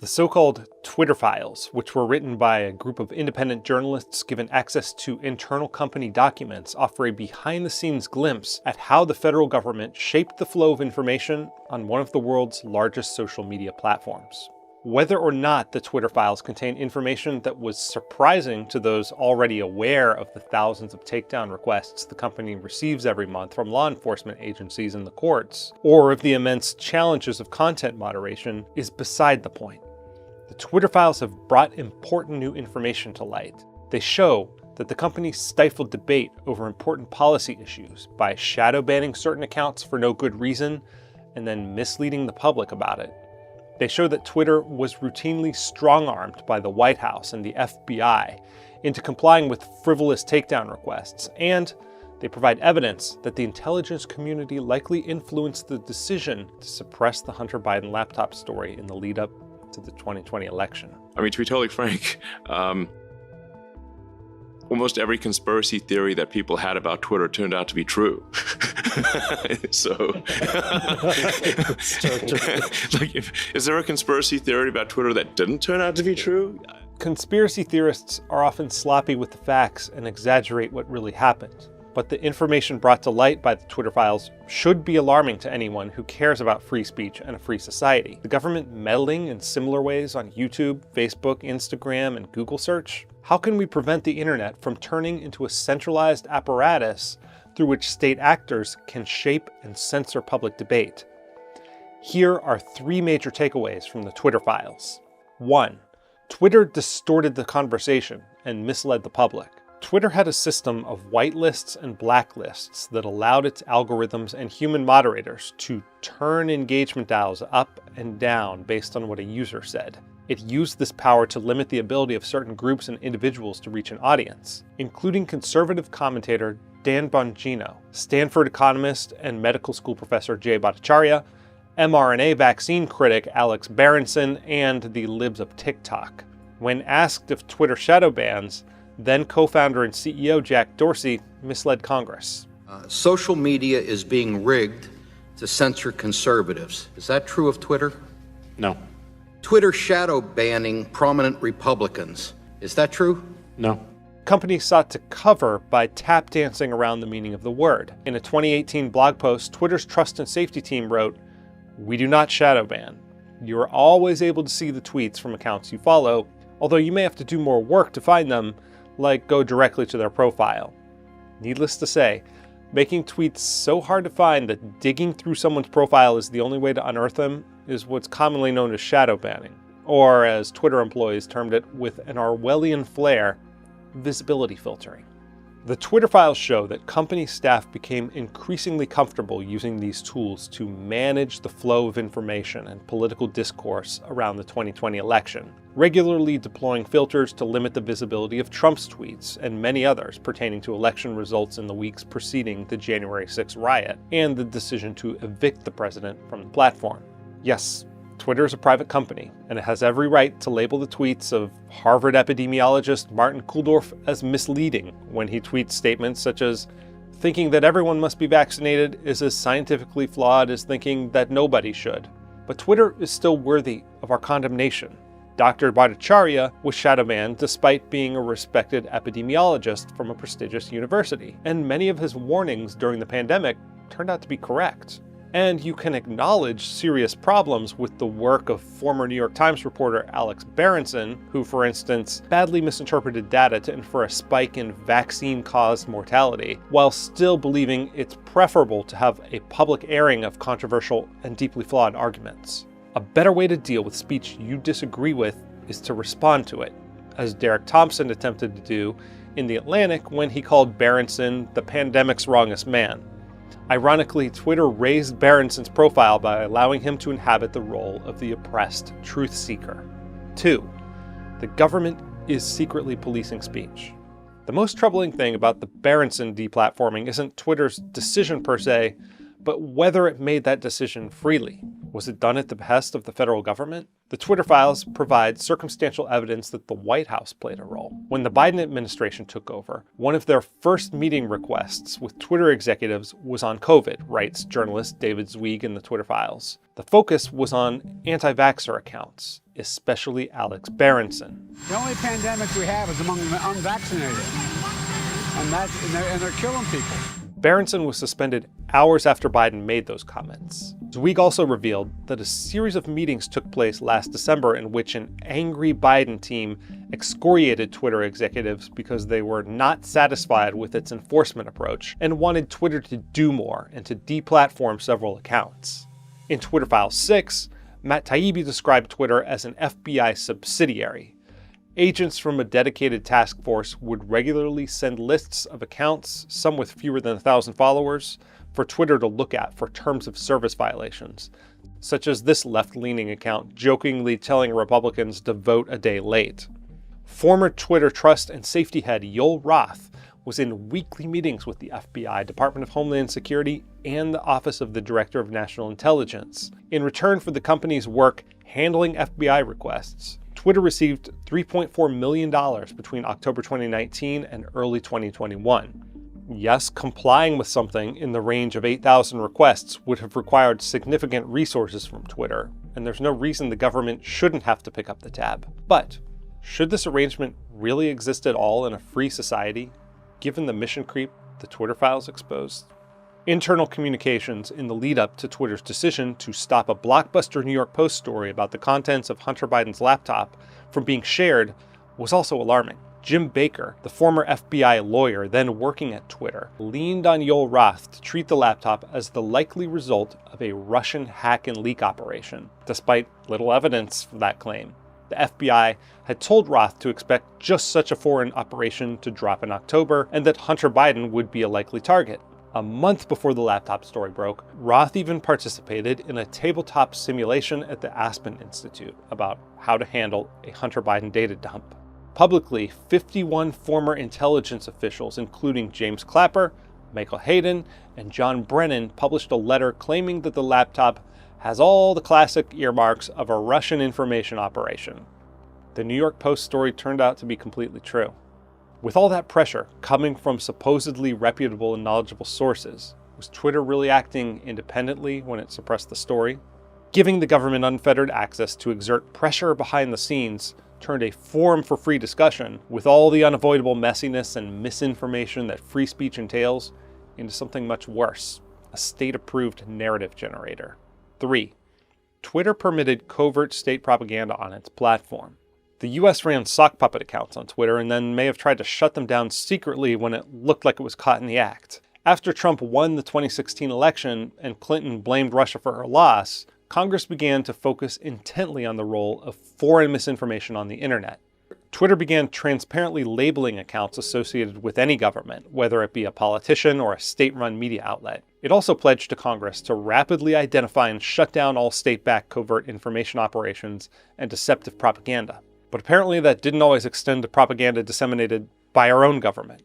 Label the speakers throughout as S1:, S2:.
S1: The so-called Twitter files, which were written by a group of independent journalists given access to internal company documents, offer a behind-the-scenes glimpse at how the federal government shaped the flow of information on one of the world's largest social media platforms. Whether or not the Twitter files contain information that was surprising to those already aware of the thousands of takedown requests the company receives every month from law enforcement agencies and the courts, or of the immense challenges of content moderation, is beside the point. The Twitter files have brought important new information to light. They show that the company stifled debate over important policy issues by shadow banning certain accounts for no good reason and then misleading the public about it. They show that Twitter was routinely strong-armed by the White House and the FBI into complying with frivolous takedown requests, and they provide evidence that the intelligence community likely influenced the decision to suppress the Hunter Biden laptop story in the lead-up to the 2020 election.
S2: I mean, to be totally frank, almost every conspiracy theory that people had about Twitter turned out to be true. Is there a conspiracy theory about Twitter that didn't turn out to be true?
S1: Conspiracy theorists are often sloppy with the facts and exaggerate what really happened. But the information brought to light by the Twitter files should be alarming to anyone who cares about free speech and a free society. The government meddling in similar ways on YouTube, Facebook, Instagram, and Google search? How can we prevent the internet from turning into a centralized apparatus through which state actors can shape and censor public debate? Here are three major takeaways from the Twitter files. 1. Twitter distorted the conversation and misled the public. Twitter had a system of whitelists and blacklists that allowed its algorithms and human moderators to turn engagement dials up and down based on what a user said. It used this power to limit the ability of certain groups and individuals to reach an audience, including conservative commentator Dan Bongino, Stanford economist and medical school professor Jay Bhattacharya, mRNA vaccine critic Alex Berenson, and the libs of TikTok. When asked if Twitter shadow bans, then co-founder and CEO Jack Dorsey misled Congress.
S3: Social media is being rigged to censor conservatives. Is that true of Twitter?
S2: No.
S3: Twitter shadow banning prominent Republicans. Is that true?
S2: No.
S1: Companies sought to cover by tap dancing around the meaning of the word. In a 2018 blog post, Twitter's trust and safety team wrote, "We do not shadow ban. You are always able to see the tweets from accounts you follow, although you may have to do more work to find them, like go directly to their profile." Needless to say, making tweets so hard to find that digging through someone's profile is the only way to unearth them is what's commonly known as shadow banning, or as Twitter employees termed it with an Orwellian flair, visibility filtering. The Twitter files show that company staff became increasingly comfortable using these tools to manage the flow of information and political discourse around the 2020 election, regularly deploying filters to limit the visibility of Trump's tweets and many others pertaining to election results in the weeks preceding the January 6th riot and the decision to evict the president from the platform. Yes, Twitter is a private company, and it has every right to label the tweets of Harvard epidemiologist Martin Kulldorff as misleading when he tweets statements such as, "Thinking that everyone must be vaccinated is as scientifically flawed as thinking that nobody should." But Twitter is still worthy of our condemnation. Dr. Bhattacharya was shadow banned despite being a respected epidemiologist from a prestigious university, and many of his warnings during the pandemic turned out to be correct. And you can acknowledge serious problems with the work of former New York Times reporter Alex Berenson, who, for instance, badly misinterpreted data to infer a spike in vaccine-caused mortality, while still believing it's preferable to have a public airing of controversial and deeply flawed arguments. A better way to deal with speech you disagree with is to respond to it, as Derek Thompson attempted to do in The Atlantic when he called Berenson the pandemic's wrongest man. Ironically, Twitter raised Berenson's profile by allowing him to inhabit the role of the oppressed truth seeker. 2. The government is secretly policing speech. The most troubling thing about the Berenson deplatforming isn't Twitter's decision per se, but whether it made that decision freely. Was it done at the behest of the federal government? The Twitter files provide circumstantial evidence that the White House played a role. When the Biden administration took over, one of their first meeting requests with Twitter executives was on COVID, writes journalist David Zweig in the Twitter files. The focus was on anti-vaxxer accounts. especially Alex Berenson.
S4: The only pandemic we have is among the unvaccinated, and they're killing people.
S1: Berenson was suspended hours after Biden made those comments. Zweig also revealed that a series of meetings took place last December in which an angry Biden team excoriated Twitter executives because they were not satisfied with its enforcement approach and wanted Twitter to do more and to deplatform several accounts. In Twitter File 6, Matt Taibbi described Twitter as an FBI subsidiary. Agents from a dedicated task force would regularly send lists of accounts, some with fewer than 1,000 followers, for Twitter to look at for terms of service violations, such as this left-leaning account jokingly telling Republicans to vote a day late. Former Twitter trust and safety head Yoel Roth was in weekly meetings with the FBI, Department of Homeland Security, and the Office of the Director of National Intelligence. In return for the company's work handling FBI requests, Twitter received $3.4 million between October 2019 and early 2021. Yes, complying with something in the range of 8,000 requests would have required significant resources from Twitter, and there's no reason the government shouldn't have to pick up the tab. But should this arrangement really exist at all in a free society, given the mission creep the Twitter files exposed? Internal communications in the lead-up to Twitter's decision to stop a blockbuster New York Post story about the contents of Hunter Biden's laptop from being shared was also alarming. Jim Baker, the former FBI lawyer then working at Twitter, leaned on Yoel Roth to treat the laptop as the likely result of a Russian hack and leak operation, despite little evidence for that claim. The FBI had told Roth to expect just such a foreign operation to drop in October, and that Hunter Biden would be a likely target. A month before the laptop story broke, Roth even participated in a tabletop simulation at the Aspen Institute about how to handle a Hunter Biden data dump. Publicly, 51 former intelligence officials, including James Clapper, Michael Hayden, and John Brennan, published a letter claiming that the laptop has all the classic earmarks of a Russian information operation. The New York Post story turned out to be completely true. With all that pressure coming from supposedly reputable and knowledgeable sources, was Twitter really acting independently when it suppressed the story? Giving the government unfettered access to exert pressure behind the scenes turned a forum for free discussion, with all the unavoidable messiness and misinformation that free speech entails, into something much worse, a state-approved narrative generator. 3. Twitter permitted covert state propaganda on its platform. The US ran sock puppet accounts on Twitter and then may have tried to shut them down secretly when it looked like it was caught in the act. After Trump won the 2016 election and Clinton blamed Russia for her loss, Congress began to focus intently on the role of foreign misinformation on the internet. Twitter began transparently labeling accounts associated with any government, whether it be a politician or a state-run media outlet. It also pledged to Congress to rapidly identify and shut down all state-backed covert information operations and deceptive propaganda. But apparently that didn't always extend to propaganda disseminated by our own government.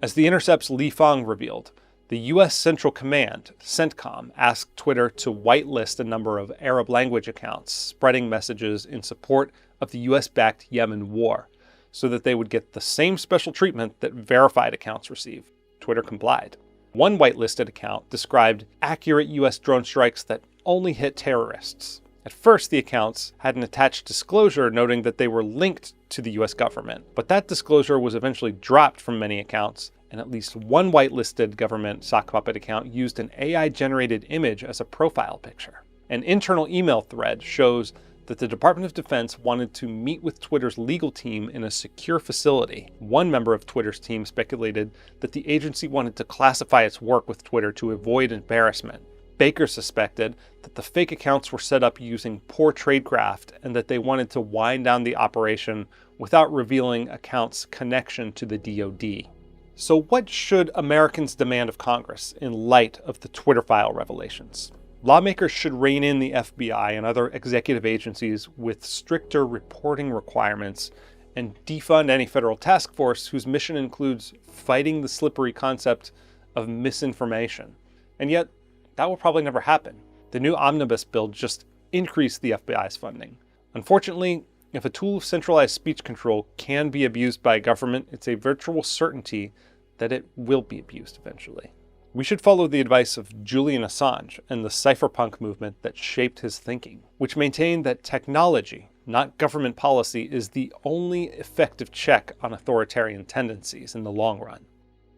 S1: As The Intercept's Li Fang revealed, the U.S. Central Command, CENTCOM, asked Twitter to whitelist a number of Arab language accounts spreading messages in support of the U.S.-backed Yemen war, so that they would get the same special treatment that verified accounts receive. Twitter complied. One whitelisted account described accurate U.S. drone strikes that only hit terrorists. At first, the accounts had an attached disclosure noting that they were linked to the US government, but that disclosure was eventually dropped from many accounts, and at least one whitelisted government sock puppet account used an AI-generated image as a profile picture. An internal email thread shows that the Department of Defense wanted to meet with Twitter's legal team in a secure facility. One member of Twitter's team speculated that the agency wanted to classify its work with Twitter to avoid embarrassment. Baker suspected that the fake accounts were set up using poor tradecraft and that they wanted to wind down the operation without revealing accounts' connection to the DoD. So what should Americans demand of Congress in light of the Twitter file revelations? Lawmakers should rein in the FBI and other executive agencies with stricter reporting requirements and defund any federal task force whose mission includes fighting the slippery concept of misinformation. And yet, that will probably never happen. The new omnibus bill just increased the FBI's funding. Unfortunately, if a tool of centralized speech control can be abused by a government, it's a virtual certainty that it will be abused eventually. We should follow the advice of Julian Assange and the cypherpunk movement that shaped his thinking, which maintained that technology, not government policy, is the only effective check on authoritarian tendencies in the long run.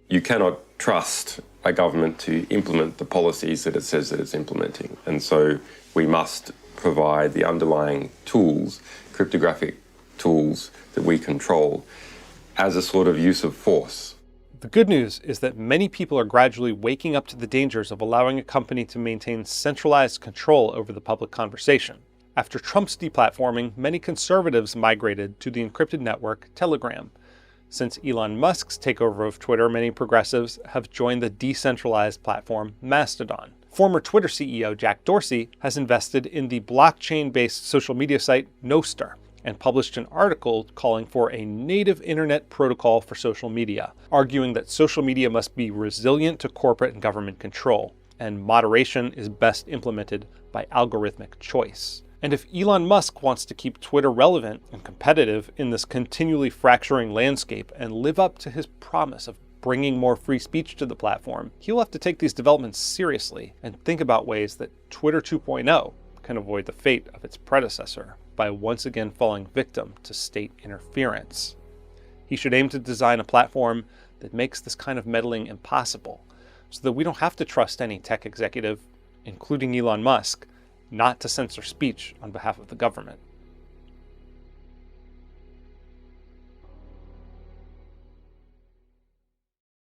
S5: You cannot trust a government to implement the policies that it says that it's implementing. And so we must provide the underlying tools, cryptographic tools that we control, as a sort of use of force.
S1: The good news is that many people are gradually waking up to the dangers of allowing a company to maintain centralized control over the public conversation. After Trump's deplatforming, many conservatives migrated to the encrypted network Telegram. Since Elon Musk's takeover of Twitter, many progressives have joined the decentralized platform Mastodon. Former Twitter CEO Jack Dorsey has invested in the blockchain-based social media site Nostr and published an article calling for a native internet protocol for social media, arguing that social media must be resilient to corporate and government control, and moderation is best implemented by algorithmic choice. And if Elon Musk wants to keep Twitter relevant and competitive in this continually fracturing landscape and live up to his promise of bringing more free speech to the platform, he'll have to take these developments seriously and think about ways that Twitter 2.0 can avoid the fate of its predecessor by once again falling victim to state interference. He should aim to design a platform that makes this kind of meddling impossible, so that we don't have to trust any tech executive, including Elon Musk, not to censor speech on behalf of the government.